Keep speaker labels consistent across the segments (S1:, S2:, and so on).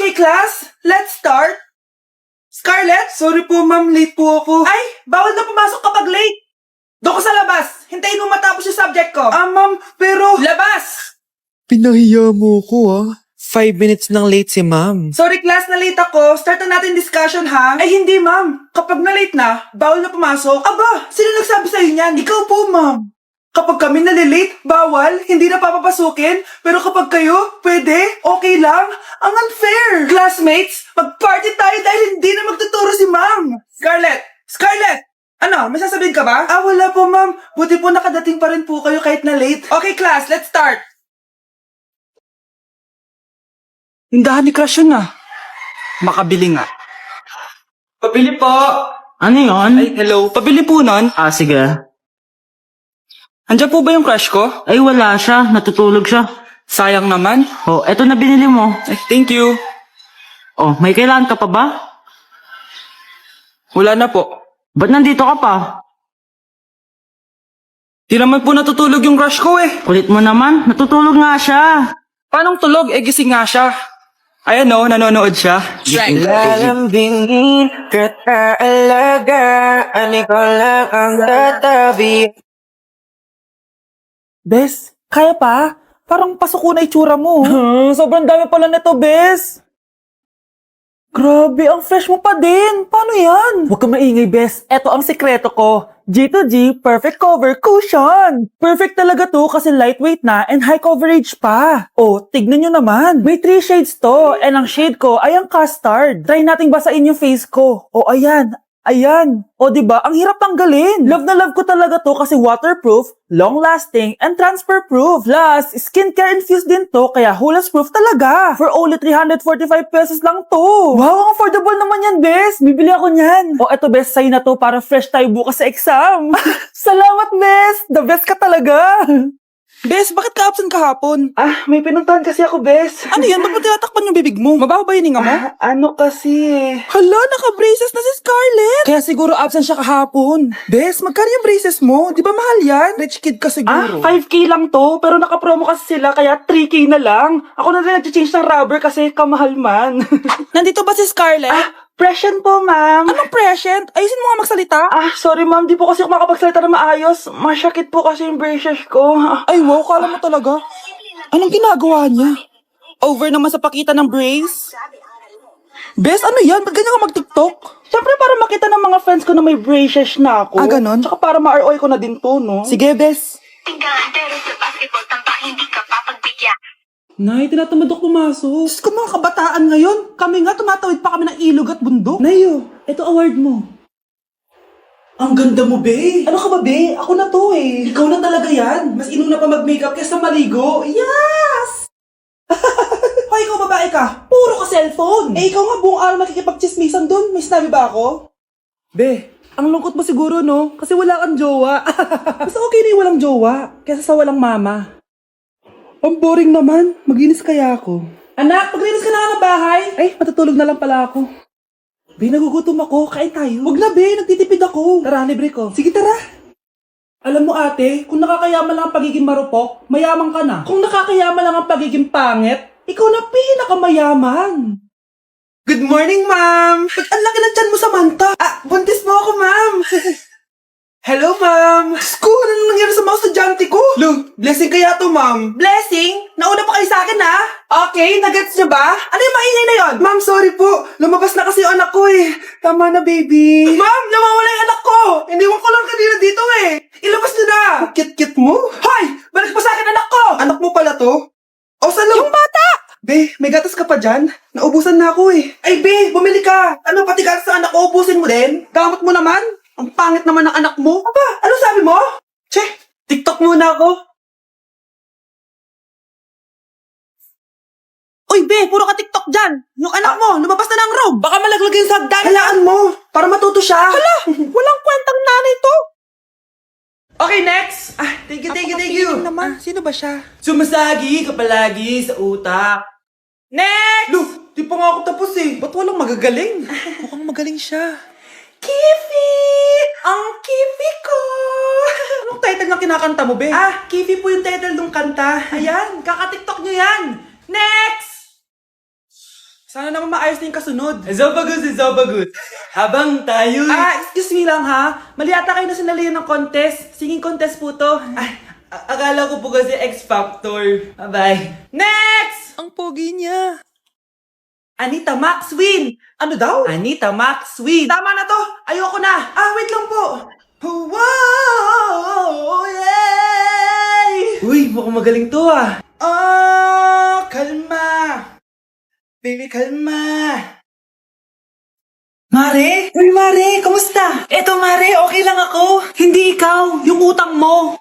S1: Okay, class, let's start. Scarlett? Sorry po, ma'am. Late po ako. Ay, bawal na pumasok kapag late. Doon ka sa labas. Hintayin mo matapos yung subject ko. Ma'am, pero... Labas!
S2: Pinahiya mo ko 5 minutes nang late si ma'am.
S1: Sorry, class, na late ako. Start na natin discussion, ha? Ay, hindi, ma'am. Kapag na late na, bawal na pumasok. Aba, sino nagsabi sa'yo niyan? Ikaw po, ma'am. Kapag kami nalilate, bawal, hindi na papapasukin. Pero kapag kayo, pwede, okay lang. Ang unfair. Classmates, mag-party tayo dahil hindi na magtuturo si ma'am. Scarlett! Scarlett! Ano, may sasabihin ka ba? Wala po, ma'am. Buti po nakadating pa rin po kayo kahit na late. Okay, class, let's start. Tindahan ni Crush yun Makabili nga. Pabili po.
S3: Ano yun?
S1: Ay, hello. Pabili po nun.
S3: Sige.
S1: Andiyan po ba yung crush ko?
S3: Ay, wala siya. Natutulog siya.
S1: Sayang naman.
S3: Oh, eto na binili mo.
S1: Ay, thank you.
S3: Oh, may kailangan ka pa ba?
S1: Wala na po.
S3: Ba't nandito ka pa?
S1: Di naman po natutulog yung crush ko eh.
S3: Kulit mo naman. Natutulog nga siya.
S1: Paanong tulog? Gising nga siya. Ayan nanonood siya.
S4: Lalambingin ka't aalagaan, ikaw lang ang tatabi.
S1: Bes, kaya pa? Parang pasuko na itsura mo. Sobrang dami pala nito, Bes. Grabe, ang fresh mo pa din. Paano yan? Huwag kang maingay, Bes. Eto ang sikreto ko. G2G Perfect Cover Cushion. Perfect talaga to kasi lightweight na and high coverage pa. Oh, tignan nyo naman. May 3 shades to and ang shade ko ay ang custard. Try nating basain yung face ko. Oh, ayan. Ayan. O, diba? Ang hirap tanggalin. Love na love ko talaga to kasi waterproof, long-lasting, and transfer-proof. Plus, skincare infused din to kaya hulas-proof talaga. For only 345 pesos lang to. Wow, ang affordable naman yan, Bes. Bibili ako niyan. O, eto, Bes, sa'yo na to para fresh tayo bukas sa exam. Salamat, Bes. The best ka talaga. Bes, bakit ka absent kahapon? May pinuntahan kasi ako, Bes. Ano yan? Ba't mo tinatakpan yung bibig mo? Mabaho ba yung hininga mo?
S4: Ano kasi?
S1: Hala, naka-braces na si Scarlett! Kaya siguro absent siya kahapon. Bes, magkano yung braces mo? Di ba mahal yan? Rich kid ka siguro.
S4: 5K lang to, pero naka-promo kasi sila, kaya 3K na lang. Ako na rin nag-change ng rubber kasi kamahal man.
S1: Nandito ba si Scarlett?
S4: Present po, ma'am.
S1: Anong present? Ayusin mo nga magsalita.
S4: Sorry ma'am, di po kasi ako makapagsalita na maayos. Masyakit po kasi yung braces ko.
S1: Ay, wow, kala mo talaga. Anong ginagawa niya? Over naman sa pakita ng brace? Bes, ano yan? Ba't ganyan ka mag-tiktok?
S4: Siyempre para makita ng mga friends ko na may braces na ako.
S1: Ganon?
S4: Tsaka para ma-ROI ko na din to, no?
S1: Sige, Bes.
S5: Tinggalan pero sa basketball tampak hindi ka papagbigyan.
S1: Nay, tinatamad ako pumasok. Diyos ko, mga kabataan ngayon. Kami nga, tumatawid pa kami ng ilog at bundok. Nayo, ito award mo. Ang ganda mo, be. Ano ka ba, be? Ako na to eh. Ikaw na talaga yan. Mas inuna pa mag-makeup kaysa maligo. Yes! Hoy, ikaw babae ka. Puro ka cellphone. Ikaw nga buong araw nakikipag-chismisan doon. May sinabi ba ako? Be, ang lungkot mo siguro, no? Kasi wala kang jowa. Mas okay na yung walang jowa kaysa sa walang mama. Ang boring naman. Maginis kaya ako. Anak, maglinis ka na nga ng bahay. Ay, matutulog na lang pala ako. Be, nagugutom ako. Kain tayo. Huwag na, be. Nagtitipid ako. Tara, libre ko. Sige, tara. Alam mo, ate, kung nakakayaman lang ang pagiging marupok, mayaman ka na. Kung nakakayaman lang ang pagiging pangit, ikaw na pinakamayaman. Good morning, ma'am. Ba't ang laki ng tiyan mo, Samantha? Buntis mo ako, ma'am. Hello, ma'am! Sko, ano nangyari sa mga estudyante ko? Lo, blessing kaya to, ma'am. Blessing? Nauna pa kayo sa akin, ha? Okay, nagets niyo ba? Ano yung maingay na yon? Ma'am, sorry po. Lumabas na kasi yung anak ko eh. Tama na, baby. Ma'am, nawawala yung anak ko! Iniwan ko lang kanina dito eh. Ilabas niyo na! Ang kit-kit mo? Hoy! Balik pa sa akin anak ko! Anak mo pala to? O, saan yung bata? Be, may gatas ka pa dyan? Naubusan na ako eh. Ay, be, bumili ka. Ano, pati gatas sa anak ko, ubusin mo din? Gamot mo naman? Ang pangit naman ng anak mo. Aba, ano sabi mo? Che, TikTok muna ako. Uy, be, puro ka TikTok dyan. Yung anak mo, lumabas na ng room. Baka malaglag yung sa hagdan. Halaan mo, para matuto siya. Hala, walang kwentang nanay to. Okay, next. Thank you. Naman. Sino ba siya? Sumasagi ka palagi sa utak. Next! Lo, di pa nga ako tapos eh. Ba't walang magagaling? Mukhang magaling siya. Kifi! Ang Kifi ko! Anong title ng kinakanta mo, be? Kifi po yung title ng kanta. Ayan, kaka-tiktok nyo yan. Next! Sana naman maayos na yung kasunod.
S4: Zobagut. Habang tayo...
S1: Excuse me lang ha. Mali ata kayo na sinalihan ng contest. Singing contest po to.
S4: Akala ko po kasi X Factor. Bye-bye.
S1: Next!
S2: Ang pogi niya.
S1: Anita Max win! Ano daw? Anita Max win! Tama na to! Ayoko na! Wait lang po! Wow! Yay!
S4: Uy, mukhang magaling to ah.
S1: Kalma! Baby, kalma! Mare? Uy, Mare! Kamusta? Eto, Mare, okay lang ako. Hindi ikaw, yung utang mo.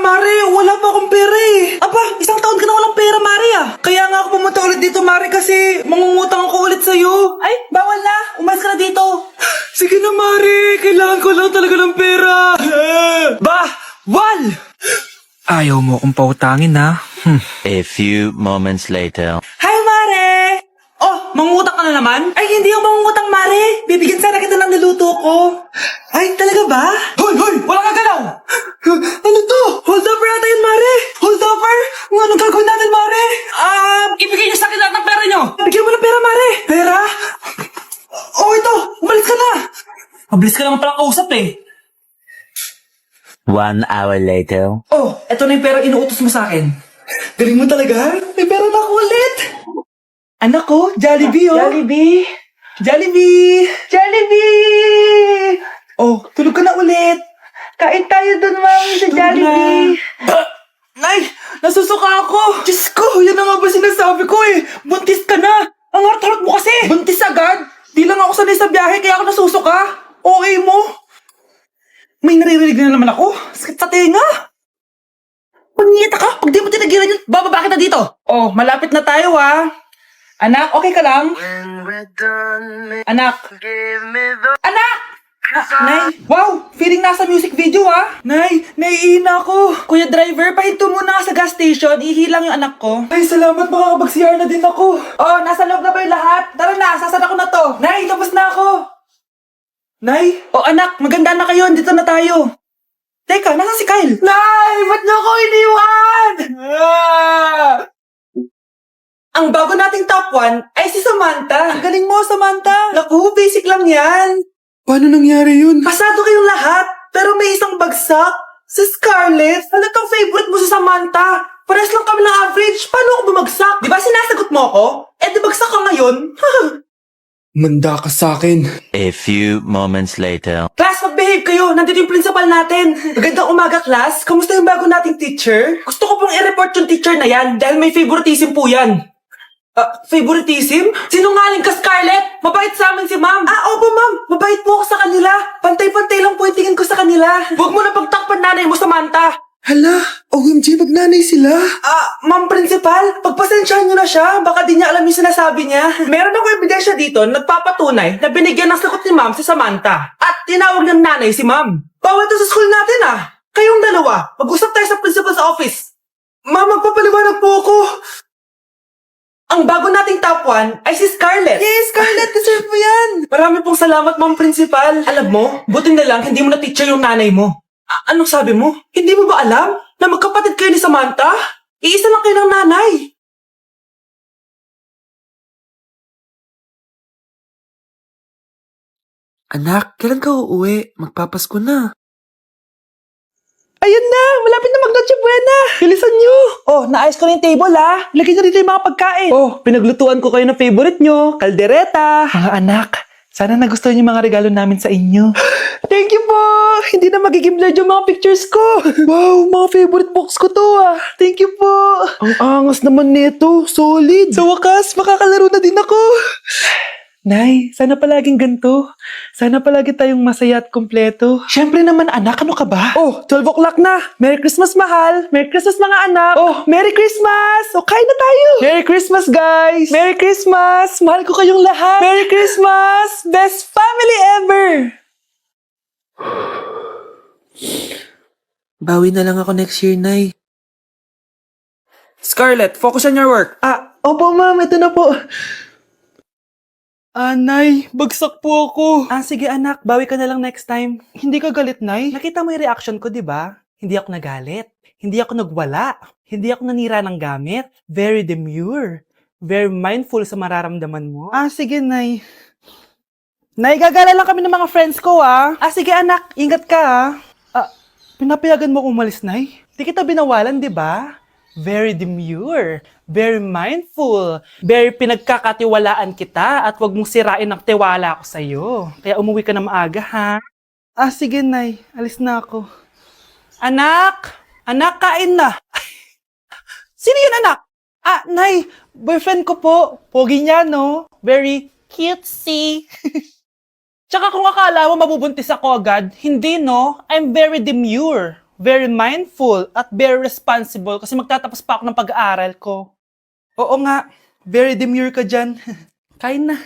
S1: Mare, wala pa akong pera eh. Aba, isang taon ka na walang pera, Mare Kaya nga ako pumunta ulit dito, Mare, kasi mangungutang ako ulit sa'yo. Ay, bawal na. Umalis ka na dito.
S4: Sige na, Mari. Kailangan ko lang talaga ng pera.
S1: Wal!
S2: Ayaw mo akong pautangin ha.
S6: A few moments later.
S1: Hi, Mare! Oh, mangungutang ka na naman? Ay, hindi ako mangungutang, Mare. Bibigyan sana kita ng niluto ko. Ay, talaga ba? Hoy! Wala ka galaw! Ano to? Hold over natin yun, Mare! Hold over? Anong gagawin natin, Mare? Ibigay niyo sa akin lahat ng pera niyo! Bigyan mo ng pera, Mare! Pera? Oh, ito! Umalis ka na! Mabilis ka naman palang kausap eh.
S6: 1 hour later.
S1: Oh, eto na yung pera inuutos mo sa akin. Galing mo talaga? May pera na ako ulit! Anak ko, Jollibee oh! Jollibee! Oh, tulog ka na ulit! Kain tayo dun, Mami, sa Jollibee! Nay! Nasusuka ako! Diyos ko! Yan na nga ba sinasabi ko eh! Buntis ka na! Ang harot-harot mo kasi! Buntis agad? Di lang ako sanay sa biyahe kaya ako nasusuka! Okay mo? May naririnig na naman ako! Sakit sa tenga! Pangingita ka! Pag di mo tinagilan yun, bababa kita dito! Oh, malapit na tayo Anak, okay ka lang? Anak! Anak! Nay, wow! Feeling nasa music video Nay, naiina ako. Kuya driver, pahinto muna ka sa gas station. Ihilang yung anak ko. Ay, salamat. Makakapag-CR na din ako. Oh, nasa loob na ba yung lahat? Tara na, sasara ko na to. Nay, tapos na ako. Nay? Oh, anak, maganda na kayo. Dito na tayo. Teka, nasa si Kyle? Nay, ba't niyo ako iniwan? Ang bago nating top 1 ay si Samantha. Ang galing mo, Samantha. Naku, basic lang yan.
S2: Paano nangyari yun?
S1: Pasado kayong lahat, pero may isang bagsak. Si Scarlett, talagang favorite mo si Samantha. Pares lang kami ng average. Paano ako bumagsak? Di ba sinasagot mo ako? Di bagsak ka ngayon?
S2: Manda ka sa akin.
S6: A few moments later.
S1: Class, mag-behave kayo. Nandito yung principal natin. Magandang umaga, class. Kamusta yung bago nating teacher? Gusto ko pong i-report yung teacher na yan dahil may favoritism po yan. Favoritism? Sinungaling ka, Scarlett! Mabait sa amin si ma'am! Opo, ma'am! Mabait po ako sa kanila! Pantay-pantay lang po yung tingin ko sa kanila! Huwag mo na pagtakpan nanay mo, Samantha!
S2: Hala, OMG, magnanay sila.
S1: Ma'am principal, pagpasensyahan niyo na siya. Baka di niya alam yung sinasabi niya. Meron ako ebidensya dito nagpapatunay na binigyan ng sagot ni ma'am si Samantha. At tinawag ng nanay si ma'am. Bawal to sa school natin Kayong dalawa, mag-usap tayo sa principal sa office. Ma'am, magpapaliwanag po ako. Ang bago nating top 1 ay si Scarlett. Yes, Scarlett, deserve mo yan. Marami pong salamat, ma'am principal. Alam mo, buti na lang hindi mo na-teacher yung nanay mo. Anong sabi mo? Hindi mo ba alam na magkapatid kayo ni Samantha? Iisa lang kayo ng nanay.
S2: Anak, kailan ka uuwi? Magpapasko na.
S1: Ayun na! Malapit na mag-Noche Buena! Bilisan nyo! Oh, naayos ko na yung table Lagyan nyo dito yung mga pagkain. Oh, pinaglutuan ko kayo ng favorite nyo. Kaldereta. Mga anak, sana nagustuhan yung mga regalo namin sa inyo. Thank you po! Hindi na magiging blurred yung mga pictures ko. Wow, mga favorite box ko to Thank you po. Ang angas naman nito. Solid. Sa wakas, makakalaro na din ako. Nay, sana palaging ganito. Sana palagi tayong masaya at kompleto. Siyempre naman anak, ano ka ba? Oh, 12 o'clock na. Merry Christmas, mahal. Merry Christmas, mga anak. Oh, Merry Christmas. O, kain na tayo. Merry Christmas, guys. Merry Christmas. Mahal ko kayong lahat. Merry Christmas. Best family ever.
S2: Bawi na lang ako next year, Nay.
S1: Scarlett, focus on your work. Opo, ma'am. Ito na po.
S2: Nay, bagsak po ako.
S1: Sige anak, bawi ka na lang next time. Hindi ka galit, Nay? Nakita mo yung reaction ko, di ba? Hindi ako nagalit. Hindi ako nagwala. Hindi ako nanira ng gamit. Very demure. Very mindful sa mararamdaman mo. Ah, sige, Nay. Nay, gagala lang kami ng mga friends ko, ah. Ah, sige, anak. Ingat ka, ah. Ah, pinapayagan mo akong umalis, Nay? Di kita binawalan, di ba? Very demure. Very mindful. Very pinagkakatiwalaan kita at wag mong sirain ang tiwala ko sa'yo. Kaya umuwi ka na maaga, ha? Ah, sige, Nay. Alis na ako. Anak! Anak, kain na! Sino yun, anak? Ah, Nay, boyfriend ko po. Pogi niya, no? Very cutesy. Tsaka kung akala mo mabubuntis ako agad, hindi, no? I'm very demure, very mindful, at very responsible kasi magtatapos pa ako ng pag-aaral ko. Oo nga, very demure ka dyan. Kain na.